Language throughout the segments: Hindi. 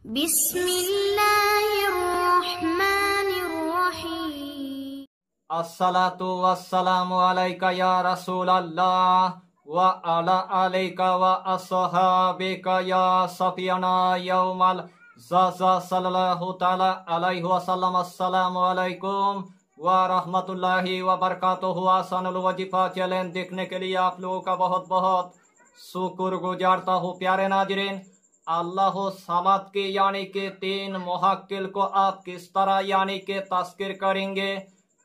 बिस्मिल्लाहिर्रहमानिर्रहीम। अस्सलातु वस्सलामु अलैका या रसूल अल्लाह व अला अलैका व अस्हाबिका या सफियाना यौमल ज़ज़ा सल्लल्लाहु ताला अलैहि वसल्लम। अस्सलामु अलैकुम व रहमतुल्लाहि व बरकातुहू। आसानुल वजीफा चैलेंज देखने के लिए आप लोगों का बहुत बहुत शुक्र गुजारता हूँ। प्यारे नाज़रीन, अल्लाह समद के यानी के तीन मुहक्किल को आप किस तरह यानी के तस्कीर करेंगे,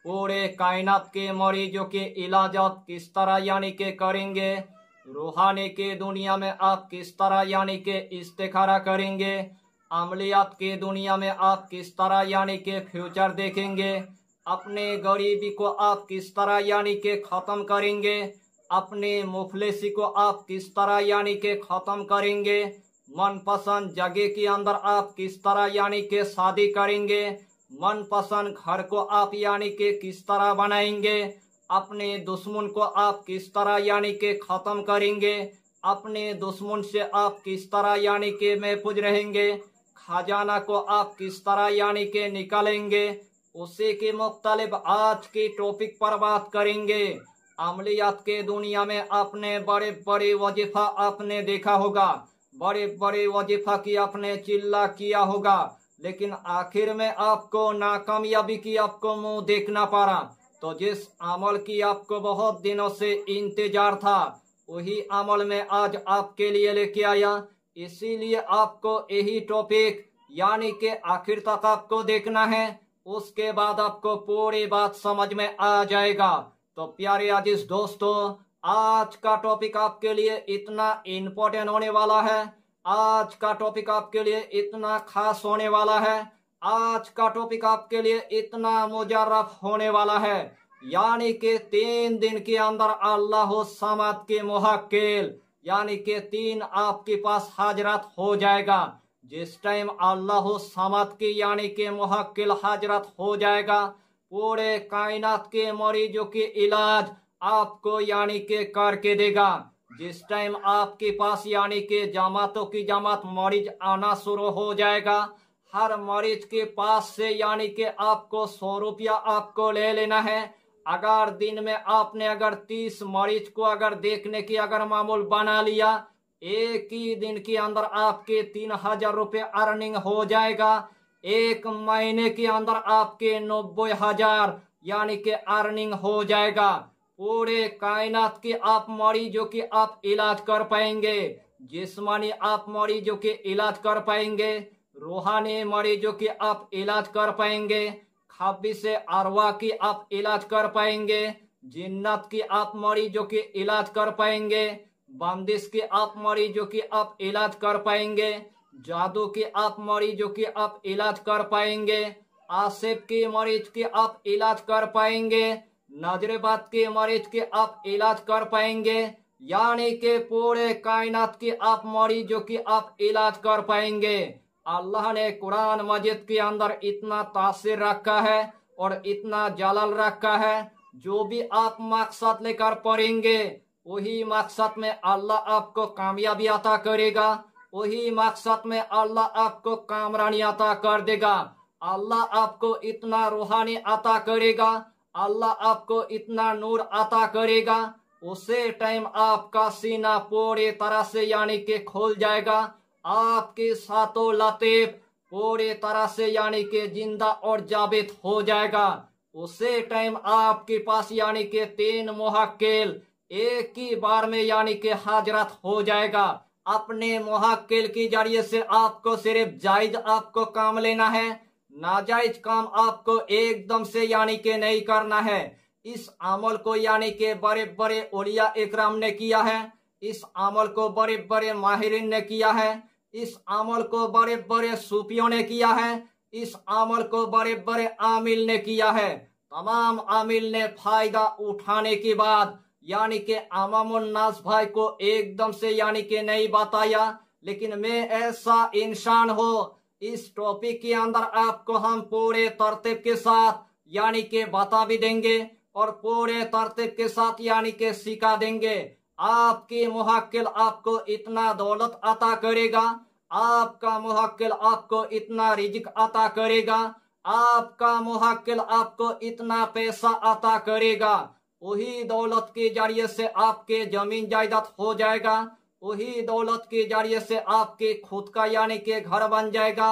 पूरे कायनात के मरीजों के इलाजात किस तरह यानी के करेंगे, रूहानी के दुनिया में आप किस तरह यानी के इस्तिखारा करेंगे, अमलियात के दुनिया में आप किस तरह यानी के फ्यूचर देखेंगे, अपने गरीबी को आप किस तरह यानी के ख़त्म करेंगे, अपने मुफलिसी को आप किस तरह यानी के ख़त्म करेंगे, मनपसंद जगह के अंदर आप किस तरह यानी के शादी करेंगे, मनपसंद घर को आप यानी के किस तरह बनाएंगे, अपने दुश्मन को आप किस तरह यानी के ख़त्म करेंगे, अपने दुश्मन से आप किस तरह यानी के महफूज रहेंगे, खजाना को आप किस तरह यानी के निकालेंगे, उसी के मुख्तलिफ आज की टॉपिक पर बात करेंगे। अमलियात के दुनिया में आपने बड़े बड़े वजीफा आपने देखा होगा, बड़े बड़े वजीफा की आपने चिल्ला किया होगा, लेकिन आखिर में आपको नाकामयाबी की आपको मुंह देखना पड़ा। तो जिस अमल की आपको बहुत दिनों से इंतजार था, वही अमल में आज आपके लिए लेके आया। इसीलिए आपको यही टॉपिक यानी के आखिर तक आपको देखना है, उसके बाद आपको पूरी बात समझ में आ जाएगा। तो प्यारे अजीज दोस्तों, आज का टॉपिक आपके लिए इतना इम्पोर्टेंट होने वाला है, आज का टॉपिक आपके लिए इतना खास होने वाला है, आज का टॉपिक आपके लिए इतना मुजर्रफ होने वाला है, यानी कि 3 दिन के अंदर अल्लाह समद के मुहक्किल यानी कि 3 आपके पास हाजरत हो जाएगा। जिस टाइम अल्लाह समद की यानी कि मुहक्किल हाजरत हो जाएगा, पूरे कायनात के मरीजों के इलाज आपको यानी के करके देगा। जिस टाइम आपके पास यानी के जमातों की जमात मरीज आना शुरू हो जाएगा, हर मरीज के पास से यानी के आपको 100 रुपया आपको ले लेना है। अगर दिन में आपने अगर 30 मरीज को अगर देखने की अगर मामूल बना लिया, एक ही दिन के अंदर आपके 3000 रुपये अर्निंग हो जाएगा। एक महीने के अंदर आपके 90,000 यानी के अर्निंग हो जाएगा। पूरे कायनात के आप मरीजों के आप इलाज कर पाएंगे, जिस्मानी आप मरीजों के इलाज कर पाएंगे, रूहानी मरीजों के आप इलाज कर पाएंगे, खबीस अरवा की आप इलाज कर पाएंगे, जिन्नत की आप मरीजों के इलाज कर पाएंगे, बंदिश के आप मरीजों की आप इलाज कर पाएंगे, जादू के आप मरीजों की आप इलाज कर पाएंगे, आसिफ के मरीज के आप इलाज कर पाएंगे, नजरेबाद के मरीज के आप इलाज कर पाएंगे, यानी के पूरे कायनात के आप मरीजों की आप इलाज कर पाएंगे। अल्लाह ने कुरान मजीद के अंदर इतना तासीर रखा है और इतना जलाल रखा है, जो भी आप मकसद लेकर पढ़ेंगे वही मकसद में अल्लाह आपको कामयाबी अता करेगा, वही मकसद में अल्लाह आपको कामरानी अता कर देगा। अल्लाह आपको इतना रूहानी अता करेगा, अल्लाह आपको इतना नूर अता करेगा, उसे टाइम आपका सीना पूरी तरह से यानी के खोल जाएगा, आपके सातों लतीफ पूरी तरह से यानी के जिंदा और जाबित हो जाएगा। उसे टाइम आपके पास यानी के 3 मुहक्किल एक ही बार में यानी के हाजरत हो जाएगा। अपने मुहक्किल के जरिए से आपको सिर्फ जायज आपको काम लेना है, नाजायज काम आपको एकदम से यानी के नहीं करना है। इस अमल को यानी के बड़े बड़े औलिया इकराम ने किया है, इस अमल को बड़े बड़े माहिरीन ने किया है, इस अमल को बड़े बड़े सूफियों ने किया है, इस अमल को बड़े बड़े आमिल ने किया है। तमाम आमिल ने फायदा उठाने के बाद यानी के अमामुन नास भाई को एकदम से यानी के नहीं बताया, लेकिन मैं ऐसा इंसान हो, इस टॉपिक के अंदर आपको हम पूरे तरतीब के साथ यानी के बता भी देंगे और पूरे तरतीब के साथ यानी के सिखा देंगे। आपकी मुहक्किल आपको इतना दौलत अता करेगा, आपका मुवक्किल आपको इतना रिज़्क अता करेगा, आपका मुवक्किल आपको इतना पैसा अता करेगा। वही दौलत के जरिए से आपके जमीन जायदाद हो जाएगा, वही दौलत के जरिए से आपके खुद का यानी के घर बन जाएगा,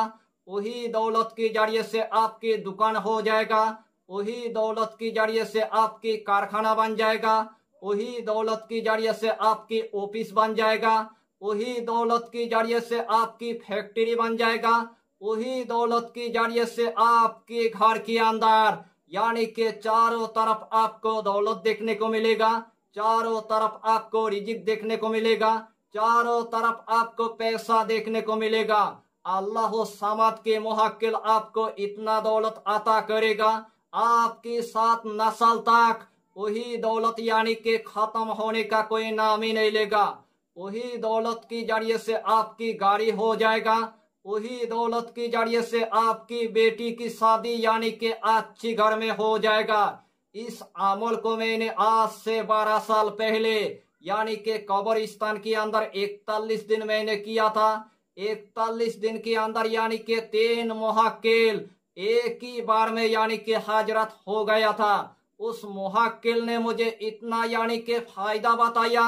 वही दौलत के जरिए से आपकी दुकान हो जाएगा, वही दौलत के जरिए से आपकी कारखाना बन जाएगा, वही दौलत के जरिए से आपकी ऑफिस बन जाएगा, वही दौलत के जरिए से आपकी फैक्ट्री बन जाएगा, वही दौलत के जरिए से आपके घर के अंदर यानी कि चारों तरफ आपको दौलत देखने को मिलेगा, चारों तरफ आपको रिज़्क देखने को मिलेगा, चारों तरफ आपको पैसा देखने को मिलेगा। अल्लाह समद के मुवक्किल आपको इतना दौलत अता करेगा, आपकी 7 नस्ल तक वही दौलत यानी कि खत्म होने का कोई नाम ही नहीं लेगा। वही दौलत की जरिए से आपकी गाड़ी हो जाएगा, वही दौलत की जरिए से आपकी बेटी की शादी यानी कि अच्छी घर में हो जाएगा। इस अमल को मैंने आज से 12 साल पहले यानी कि कब्रिस्तान के अंदर 41 दिन मैंने किया था। 41 दिन के अंदर यानी कि 3 मुवक्किल एक ही बार में यानी कि हाजरत हो गया था। उस मुवक्किल ने मुझे इतना यानी कि फायदा बताया,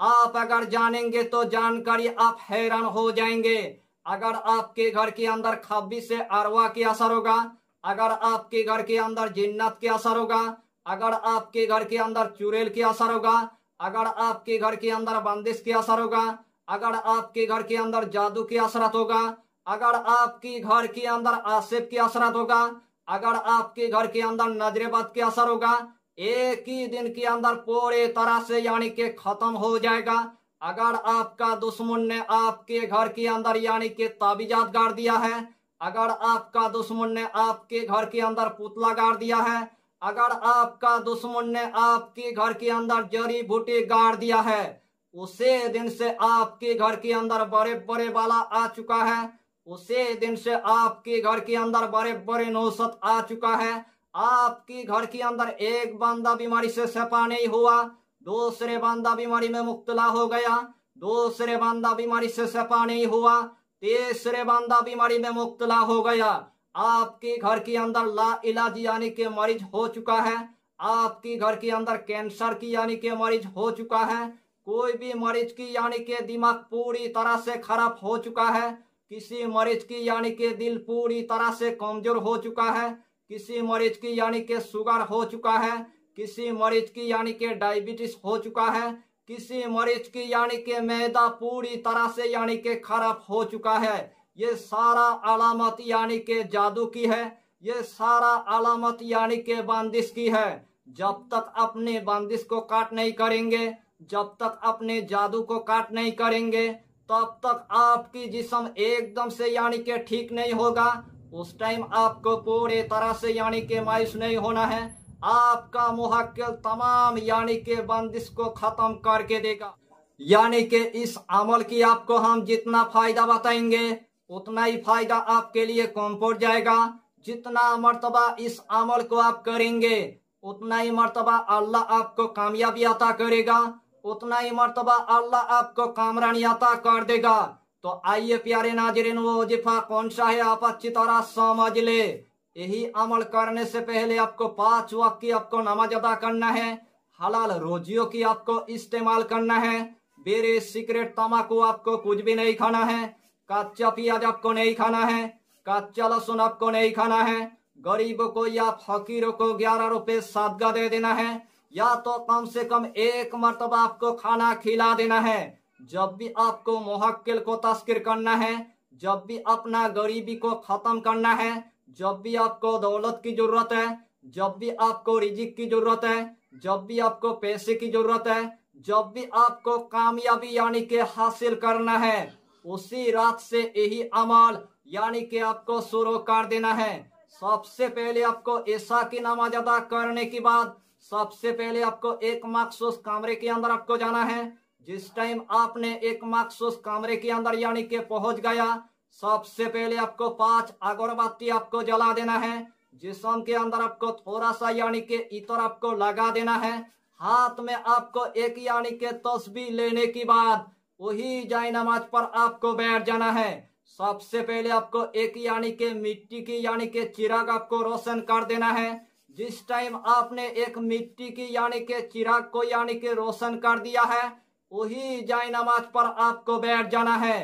आप अगर जानेंगे तो जानकारी आप हैरान हो जाएंगे। अगर आपके घर के अंदर खब्बी से अरवा के असर होगा, अगर आपके घर के अंदर जिन्नत के असर होगा, अगर आपके घर के अंदर चुड़ैल के असर होगा, अगर आपके घर के अंदर बंदिश के असर होगा, अगर आपके घर के अंदर जादू की असरत होगा, अगर आपके घर के अंदर आसिफ की असरत होगा, अगर आपके घर के अंदर नजरेबद के असर होगा, एक ही दिन के अंदर पूरे तरह से यानी कि खत्म हो जाएगा। अगर आपका दुश्मन ने आपके घर के अंदर यानी कि ताबीजात गाड़ दिया है, अगर आपका दुश्मन ने आपके घर के अंदर पुतला गाड़ दिया है, अगर आपका दुश्मन ने आपके घर के अंदर जड़ी बूटी गाड़ दिया है, उसे दिन से आपके घर के अंदर बड़े बड़े बाला आ चुका है, उसे दिन से आपके घर के अंदर बड़े बड़े नौसत आ चुका है। आपके घर के अंदर एक बंदा बीमारी से शफा नहीं हुआ, दूसरे बंदा बीमारी में मुब्तला हो गया, दूसरे बंदा बीमारी से शफा नहीं हुआ, तीसरे बंदा बीमारी में मुब्तला हो गया। आपके घर के अंदर ला इलाज यानी कि मरीज हो चुका है, आपके घर के अंदर कैंसर की यानी कि मरीज हो चुका है, कोई भी मरीज की यानी कि दिमाग पूरी तरह से खराब हो चुका है, किसी मरीज की यानी कि दिल पूरी तरह से कमजोर हो चुका है, किसी मरीज की यानी कि शुगर हो चुका है, किसी मरीज की यानी कि डायबिटीज हो चुका है, किसी मरीज की यानी कि मैदा पूरी तरह से यानी कि खराब हो चुका है। ये सारा अलामत यानी कि जादू की है, ये सारा अलामत यानी कि बंदिश की है। जब तक अपने बंदिश को काट नहीं करेंगे, जब तक अपने जादू को काट नहीं करेंगे, तब तक आपकी जिस्म एकदम से यानी कि ठीक नहीं होगा। उस टाइम आपको पूरे तरह से यानी कि मायूस नहीं होना है। आपका मुवक्किल तमाम यानी कि बंदिश को खत्म करके देगा। यानी कि इस अमल की आपको हम जितना फायदा बताएंगे उतना ही फायदा आपके लिए कम पड़ जाएगा। जितना मर्तबा इस अमल को आप करेंगे उतना ही मर्तबा अल्लाह आपको कामयाबी अता करेगा, उतना ही मर्तबा अल्लाह आपको कामरानी अता कर देगा। तो आइए प्यारे नाज़रीन, वो वजीफा कौन सा है आप अच्छी तरह समझ ले। यही अमल करने से पहले आपको 5 वक्त की आपको नमाज अदा करना है, हलाल रोजियों की आपको इस्तेमाल करना है, बीड़ी सिगरेट तम्बाकू आपको कुछ भी नहीं खाना है, कच्चा प्याज आपको नहीं खाना है, कच्चा लहसुन आपको नहीं खाना है, गरीबों को या फकीरों को 11 रुपए सदका दे देना है, या तो कम से कम 1 मर्तबा आपको खाना खिला देना है। जब भी आपको मुवक्किल को तस्कीर करना है, जब भी अपना गरीबी को खत्म करना है, जब भी आपको दौलत की जरूरत है, जब भी आपको रिजिक की जरूरत है, जब भी आपको पैसे की जरूरत है, जब भी आपको कामयाबी यानी कि हासिल करना है, उसी रात से यही अमल यानी कि आपको शुरू कर देना है। सबसे पहले आपको ईशा की नमाज अदा करने के बाद सबसे पहले आपको एक मखसूस कमरे के अंदर आपको जाना है। जिस टाइम आपने एक मखसूस कमरे के अंदर यानी कि पहुंच गया, सबसे पहले आपको 5 अगरबत्ती आपको जला देना है। जिस्म के अंदर आपको थोड़ा सा यानी कि इतर आपको लगा देना है। हाथ में आपको एक यानी कि तस्बीह लेने के बाद वही जाए नमाज पर आपको बैठ जाना है। सबसे पहले आपको एक यानी के मिट्टी की यानी के चिराग आपको रोशन कर देना है। जिस टाइम आपने एक मिट्टी की यानी के चिराग को यानी के रोशन कर दिया है, वही जाए नमाज पर आपको बैठ जाना है।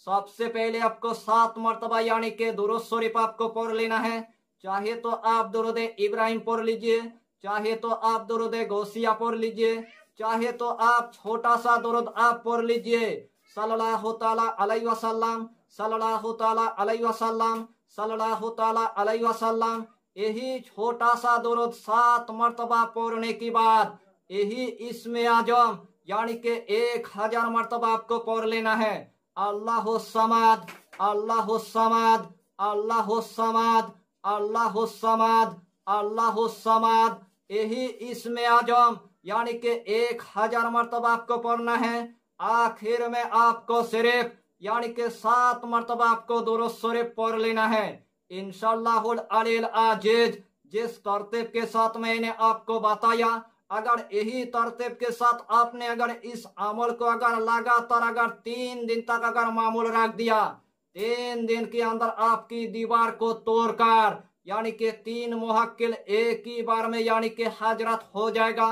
सबसे पहले आपको 7 मरतबा यानी के दुरूद शरीफ आपको पढ़ लेना है। चाहे तो आप दुरूद इब्राहिम पढ़ लीजिए, चाहे तो आप दुरूद गौसिया पढ़ लीजिए, चाहे तो आप छोटा सा दुरूद आप पढ़ लीजिए, सल्लल्लाहु ताला अलैहि वसल्लम, सल्लल्लाहु ताला अलैहि वसल्लम, सल्लल्लाहु ताला अलैहि वसल्लम। यही छोटा सा दुरूद 7 मरतबा पढ़ने के बाद यही इस्मे आजम यानी के 1000 मरतबा आपको पढ़ लेना है। अल्लाहु समाद, अल्लाहु समाद, अल्लाहु समाद, अल्लाहु समाद, अल्लाहु समाद। यही इस्मे आजम यानी के 1000 मरतबा आपको पढ़ना है। आखिर में आपको सिर्फ यानी के 7 मरतबा आपको दुरूद शरीफ पढ़ लेना है। इंशाअल्लाहुल अलील अजीज जिस तरतीब के साथ मैंने आपको बताया, अगर यही तरतीब के साथ आपने अगर इस अमल को अगर लगातार अगर 3 दिन तक अगर मामूल रख दिया, 3 दिन के अंदर आपकी दीवार को तोड़कर यानी कि 3 मुहक्किल एक ही बार में यानी कि हजरत हो जाएगा।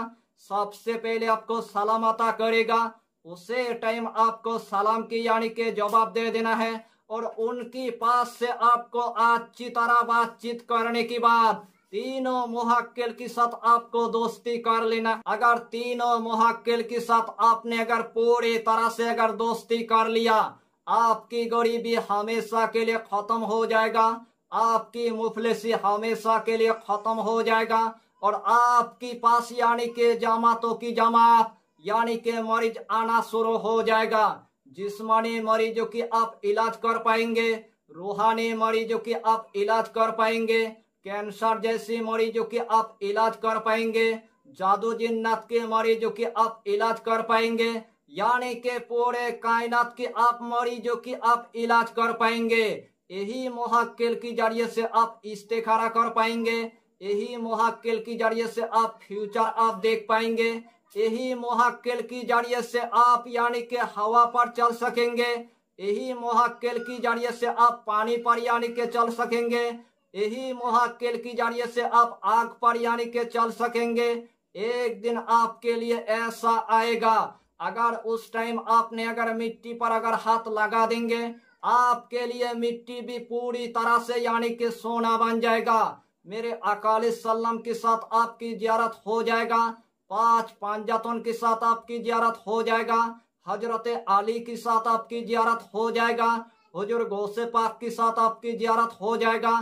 सबसे पहले आपको सलाम अता करेगा, उसे टाइम आपको सलाम की यानी के जवाब दे देना है और उनकी पास से आपको अच्छी तरह बातचीत करने के बाद तीनों मुहक्किल के साथ आपको दोस्ती कर लेना। अगर तीनों मुहक्किल के साथ आपने अगर पूरी तरह से अगर दोस्ती कर लिया, आपकी गरीबी हमेशा के लिए खत्म हो जाएगा, आपकी मुफलिसी हमेशा के लिए खत्म हो जाएगा और आपकी पास यानी के जमातों की जमात यानी के मरीज आना शुरू हो जाएगा। जिस्मानी मरीजों की आप इलाज कर पाएंगे, रूहानी मरीजों की आप इलाज कर पाएंगे, कैंसर जैसी मरीजों की आप इलाज कर पाएंगे, जादू जिन्नात के मरीजों की आप इलाज कर पाएंगे, यानी के पूरे कायनात के आप मरीजों की आप इलाज कर पाएंगे। यही मुहक्किल की जरिए से आप इस्तिखारा कर पाएंगे, यही मुहक्किल की जरिए से आप फ्यूचर आप देख पाएंगे, यही मुहक्किल की जरिए से आप यानी के हवा पर चल सकेंगे, यही मुहक्किल की जरिए से आप पानी पर यानी के चल सकेंगे, यही मुहक्किल की जरिए से आप आग पर यानी के चल सकेंगे। एक दिन आपके लिए ऐसा आएगा, अगर उस टाइम आपने अगर मिट्टी पर अगर हाथ लगा देंगे, आपके लिए मिट्टी भी पूरी तरह से यानी कि सोना बन जाएगा। मेरे अकाल सल्लम के साथ आपकी जियारत हो जाएगा, 5 पंजातन के साथ आपकी जियारत हो जाएगा, हजरत अली के साथ आपकी जियारत हो जाएगा, हुजूर गौसे पाक के साथ आपकी जियारत हो जाएगा,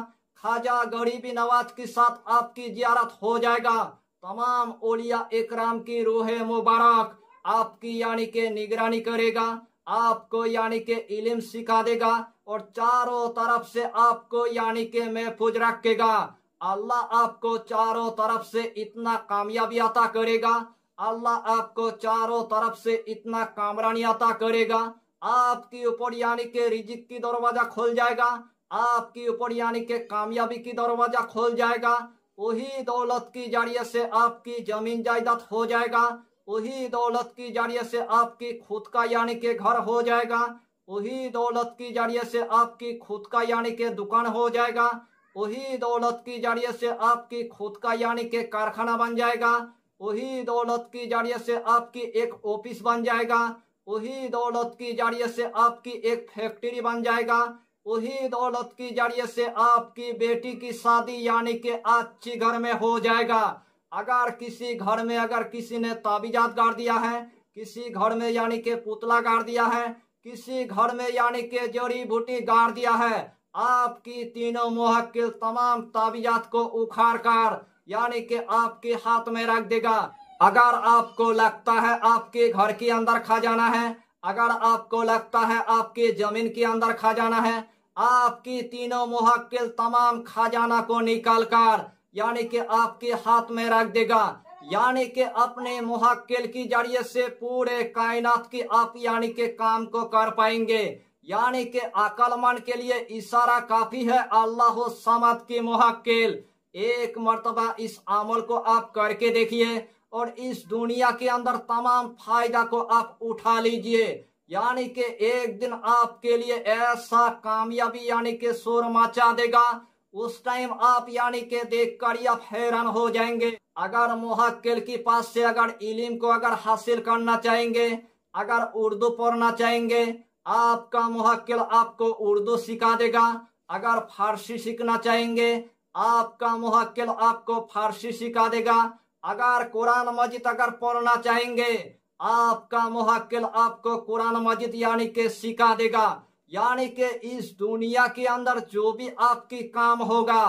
ख्वाजा गरीबी नवाज के साथ आपकी जियारत हो जाएगा। तमाम औलिया इकराम की रूह मुबारक आपकी यानी के निगरानी करेगा, आपको यानी के इल्म सिखा देगा और चारों तरफ से आपको यानी के महफूज रखेगा। अल्लाह आपको चारों तरफ से इतना कामयाबी अता करेगा, अल्लाह आपको चारों तरफ से इतना कामरानी अता करेगा। आपके ऊपर यानी के रिजिक की दरवाजा खुल जाएगा, आपके ऊपर यानी के कामयाबी की दरवाजा खुल जाएगा। वही दौलत की जरिए से आपकी जमीन जायदाद हो जाएगा, वही दौलत की जरिए से आपकी खुद का यानी के घर हो जाएगा, वही दौलत की जरिए से आपकी खुद का यानी के दुकान हो जाएगा, वही दौलत की जरिए से आपकी खुद का यानी के कारखाना बन जाएगा, वही दौलत की जरिए से आपकी एक ऑफिस बन जाएगा, वही दौलत की जरिए से आपकी एक फैक्ट्री बन जाएगा, वही दौलत की जरिए से आपकी बेटी की शादी यानी के अच्छी घर में हो जाएगा। अगर किसी घर में अगर किसी ने ताबीजात गाड़ दिया है, किसी घर में यानी के पुतला गाड़ दिया है, किसी घर में यानी के जड़ी बूटी गाड़ दिया है, आपकी तीनों मुहक्किल तमाम ताबीजात को उखाड़ कर यानी के आपके हाथ में रख देगा। अगर आपको लगता है आपके घर के अंदर खजाना है, अगर आपको लगता है आपके जमीन के अंदर खजाना है, आपकी तीनों मुहक्किल तमाम खजाना को निकाल कर यानी कि आपके हाथ में रख देगा। यानी कि अपने मुहक्किल की जरिए से पूरे कायनात की आप यानी के काम को कर पाएंगे। यानी कि अक्लमंद के लिए इशारा काफी है, अल्लाह समद की मुहक्किल। एक मर्तबा इस अमल को आप करके देखिए और इस दुनिया के अंदर तमाम फायदा को आप उठा लीजिए। यानी कि एक दिन आपके लिए ऐसा कामयाबी यानी कि शोर मचा देगा, उस टाइम आप यानी कि देखकर आप हैरान हो जाएंगे। अगर मुहक्किल के पास से अगर इल्म को अगर हासिल करना चाहेंगे, अगर उर्दू पढ़ना चाहेंगे, आपका मुहक्किल आपको उर्दू सिखा देगा। अगर फारसी सीखना चाहेंगे, आपका मुहक्किल आपको फारसी सिखा देगा। अगर कुरान मजीद अगर पढ़ना चाहेंगे, आपका मुहक्किल आपको कुरान मजीद यानी कि सिखा देगा। यानी कि इस दुनिया के अंदर जो भी आपकी काम होगा,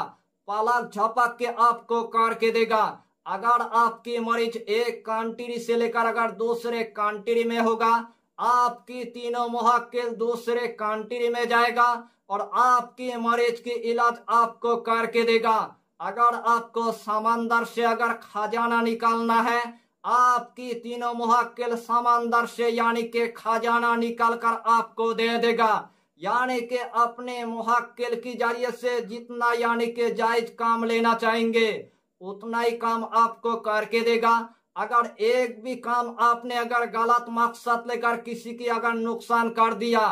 पलक झपक के आपको करके देगा। अगर आपकी मरीज एक कंट्री से लेकर अगर दूसरे कंट्री में होगा, आपकी तीनों मुहक्किल दूसरे कंट्री में जाएगा और आपकी मरीज की इलाज आपको करके देगा। अगर आपको समंदर से अगर खजाना निकालना है, आपकी तीनों मुहक्किल समंदर से यानी कि खजाना निकाल कर आपको दे देगा। यानी कि अपने मुहक्किल की जरिए से जितना यानी कि जायज काम लेना चाहेंगे, उतना ही काम आपको करके देगा। अगर एक भी काम आपने अगर गलत मकसद लेकर किसी की अगर नुकसान कर दिया,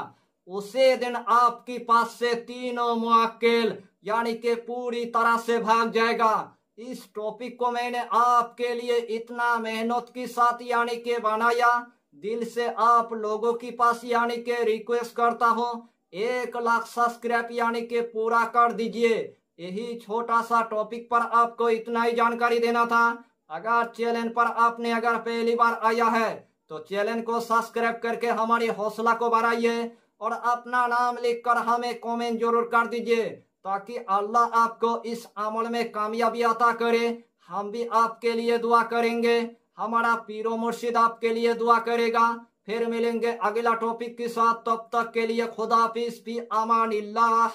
उसी दिन आपके पास से तीनों मुवक्किल यानी कि पूरी तरह से भाग जाएगा। इस टॉपिक को मैंने आपके लिए इतना मेहनत के साथ यानी कि बनाया, दिल से आप लोगों के पास यानी कि रिक्वेस्ट करता हूँ 1 लाख सब्सक्राइब यानी कि पूरा कर दीजिए। यही छोटा सा टॉपिक पर आपको इतना ही जानकारी देना था। अगर चैनल पर आपने अगर पहली बार आया है तो चैनल को सब्सक्राइब करके हमारी हौसला को बढ़ाइए और अपना नाम लिखकर हमें कमेंट जरूर कर दीजिए, ताकि अल्लाह आपको इस अमल में कामयाबी अता करे। हम भी आपके लिए दुआ करेंगे, हमारा पीरो मुर्शिद आपके लिए दुआ करेगा। फिर मिलेंगे अगला टॉपिक के साथ, तब तक के लिए खुदा हाफिज, फी अमानिल्लाह।